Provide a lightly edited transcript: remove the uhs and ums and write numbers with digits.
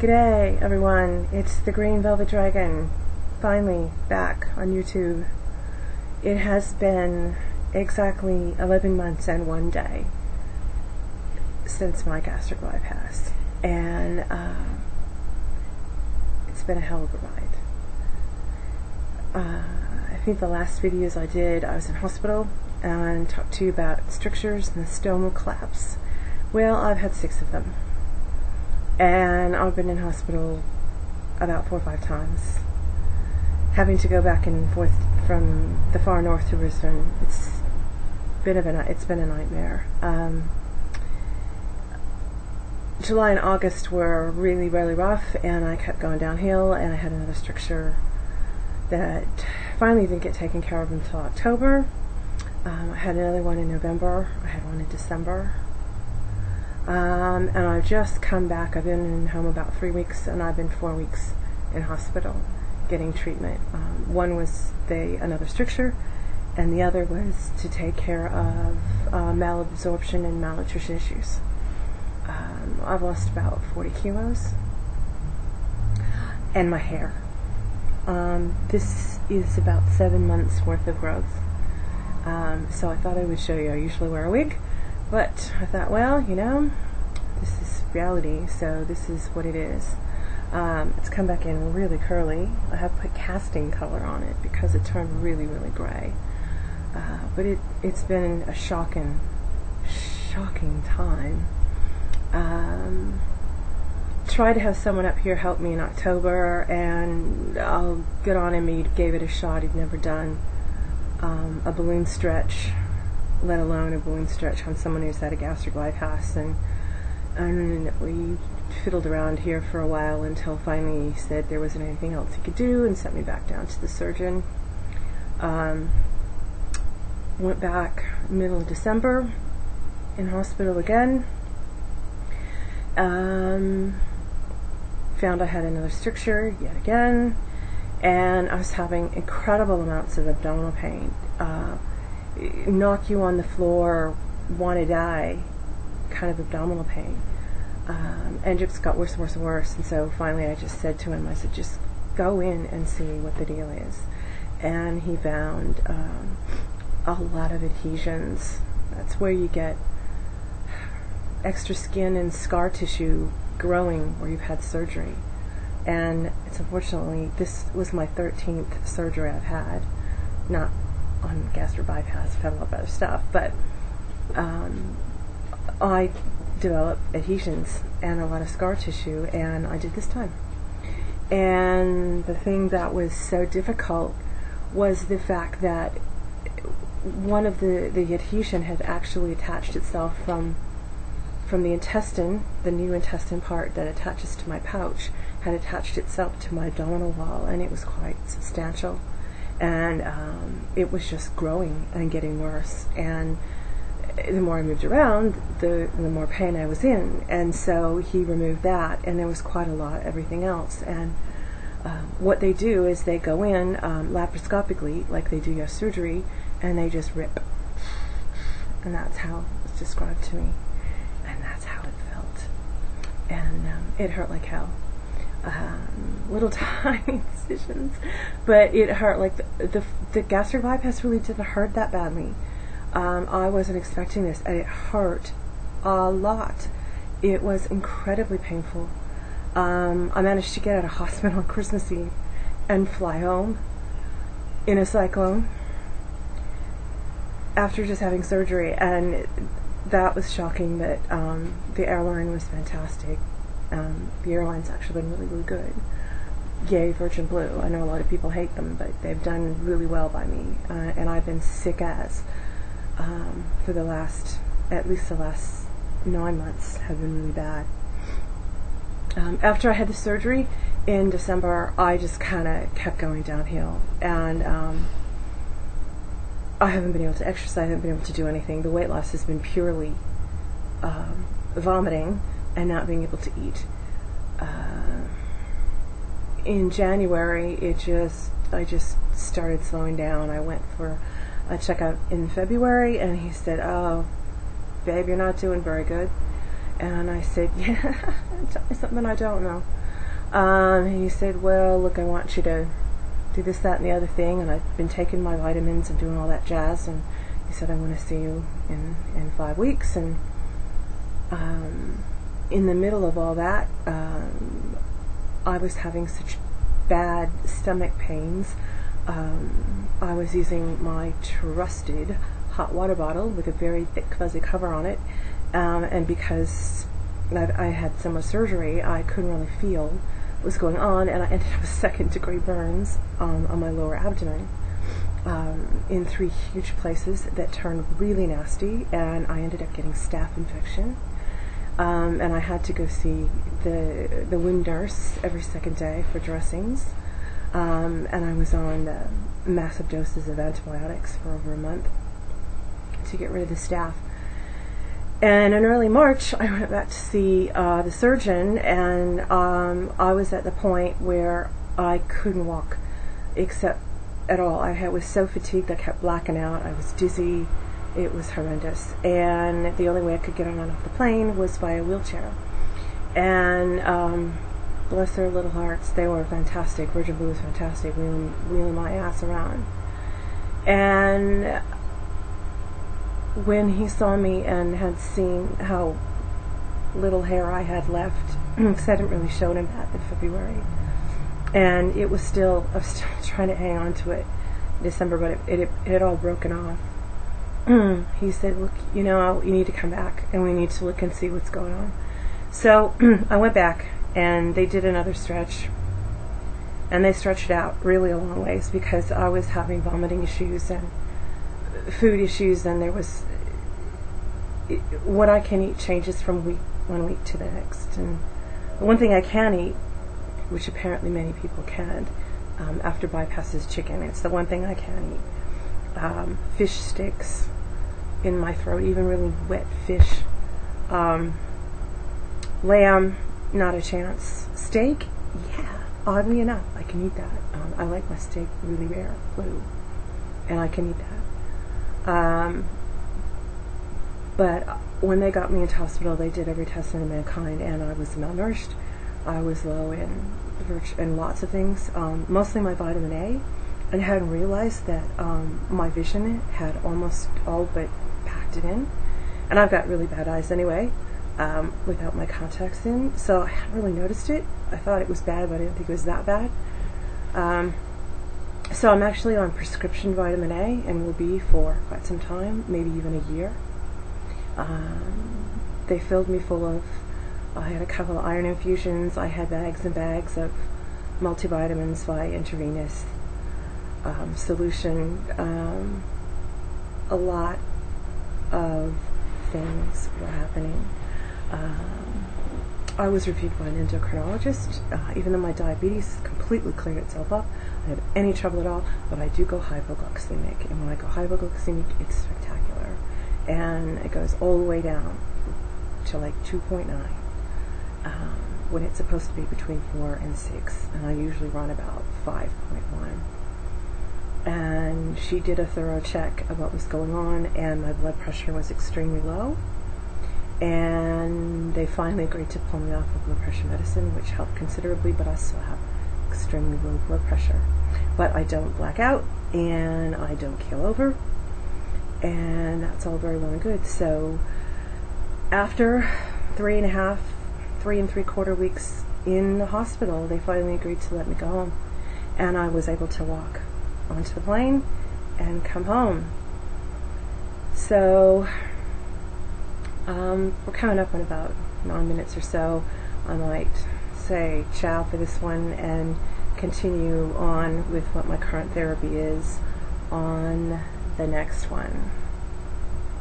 G'day everyone, it's the Green Velvet Dragon, finally back on YouTube. It has been exactly 11 months and 1 day since my gastric bypass, and it's been a hell of a ride. I think the last videos I did, I was in hospital and talked to you about strictures and the stoma collapse. Well, I've had 6 of them. And I've been in hospital about 4 or 5 times, having to go back and forth from the far north to Brisbane. It's been a nightmare. July and August were really, really rough, and I kept going downhill, and I had another stricture that finally didn't get taken care of until October. I had another one in November. I had one in December. And I've just come back. I've been in home about 3 weeks, and I've been 4 weeks in hospital getting treatment. One was another stricture, and the other was to take care of malabsorption and malnutrition issues. I've lost about 40 kilos, and my hair. This is about 7 months worth of growth. So I thought I would show you. I usually wear a wig, but I thought, well, you know, this is reality, so this is what it is. It's come back in really curly. I have put casting color on it because it turned really, really gray. But it's been a shocking time. Tried to have someone up here help me in October, and I'll get on him. He gave it a shot. He'd never done a balloon stretch, let alone a balloon stretch on someone who's had a gastric bypass, and we fiddled around here for a while until finally he said there wasn't anything else he could do and sent me back down to the surgeon. Went back middle of December, in hospital again. Found I had another stricture yet again, and I was having incredible amounts of abdominal pain. Knock you on the floor, want to die kind of abdominal pain, and it just got worse and worse and worse. And so finally I just said to him, I said, just go in and see what the deal is. And he found a lot of adhesions. That's where you get extra skin and scar tissue growing where you've had surgery. And it's unfortunately, this was my 13th surgery I've had, not on gastric bypass. I've had a lot of other stuff, but I developed adhesions and a lot of scar tissue, and I did this time. And the thing that was so difficult was the fact that one of the adhesion had actually attached itself from the intestine, the new intestine part that attaches to my pouch, had attached itself to my abdominal wall, and it was quite substantial. And it was just growing and getting worse. And the more I moved around, the more pain I was in. And so he removed that, and there was quite a lot of everything else. And what they do is they go in laparoscopically, like they do your surgery, and they just rip. And that's how it's described to me. And that's how it felt. And it hurt like hell. Little tiny incisions, but it hurt. Like the gastric bypass really didn't hurt that badly. I wasn't expecting this, and it hurt a lot. It was incredibly painful. I managed to get out of hospital on Christmas Eve and fly home in a cyclone after just having surgery, and that was shocking. But the airline was fantastic. The airline's actually been really, really good. Yay, Virgin Blue. I know a lot of people hate them, but they've done really well by me. And I've been sick as for at least the last 9 months have been really bad. After I had the surgery in December, I just kind of kept going downhill, and I haven't been able to exercise, I haven't been able to do anything. The weight loss has been purely vomiting and not being able to eat. In January, I just started slowing down. I went for a checkup in February, and he said, "Oh, babe, you're not doing very good." And I said, yeah, tell me something I don't know. And he said, well, look, I want you to do this, that, and the other thing, and I've been taking my vitamins and doing all that jazz, and he said, I want to see you in 5 weeks. And in the middle of all that, I was having such bad stomach pains. I was using my trusted hot water bottle with a very thick fuzzy cover on it, and because I had so much surgery, I couldn't really feel what was going on, and I ended up with 2nd-degree burns on my lower abdomen in 3 huge places that turned really nasty, and I ended up getting staph infection. And I had to go see the wound nurse every 2nd day for dressings, and I was on massive doses of antibiotics for over a month to get rid of the staph. And in early March, I went back to see the surgeon, and I was at the point where I couldn't walk except at all. I was so fatigued, I kept blacking out, I was dizzy. It was horrendous, and the only way I could get on and off the plane was by a wheelchair. And bless their little hearts, they were fantastic. Virgin Blue was fantastic, wheeling my ass around. And when he saw me and had seen how little hair I had left, because I hadn't really showed him that in February, and I was still trying to hang on to it in December, but it had all broken off. He said, look, you need to come back, and we need to look and see what's going on. So I went back, and they did another stretch, and they stretched it out really a long ways, because I was having vomiting issues and food issues, and there was what I can eat changes from one week to the next. And the one thing I can eat, which apparently many people can't, after bypass, is chicken. It's the one thing I can eat. Fish sticks in my throat, even really wet fish. Lamb, not a chance. Steak, yeah, oddly enough, I can eat that. I like my steak really rare, blue, and I can eat that. But when they got me into hospital, they did every test known to mankind, and I was malnourished. I was low in lots of things, mostly my vitamin A. And I hadn't realized that my vision had almost all but packed it in. And I've got really bad eyes anyway, without my contacts in, so I hadn't really noticed it. I thought it was bad, but I didn't think it was that bad. So I'm actually on prescription vitamin A, and will be for quite some time, maybe even a year. They filled me full of, I had a couple of iron infusions, I had bags and bags of multivitamins via intravenous solution. A lot of things were happening. I was reviewed by an endocrinologist, even though my diabetes completely cleared itself up. I don't have any trouble at all, but I do go hypoglycemic, and when I go hypoglycemic, it's spectacular. And it goes all the way down to like 2.9, when it's supposed to be between 4 and 6, and I usually run about 5.1. And she did a thorough check of what was going on, and my blood pressure was extremely low, and they finally agreed to pull me off of blood pressure medicine, which helped considerably, but I still have extremely low blood pressure. But I don't black out, and I don't keel over, and that's all very well and good. So after 3.75 weeks in the hospital, they finally agreed to let me go home, and I was able to walk onto the plane and come home. So we're coming up on about 9 minutes or so. I might say ciao for this one and continue on with what my current therapy is on the next one.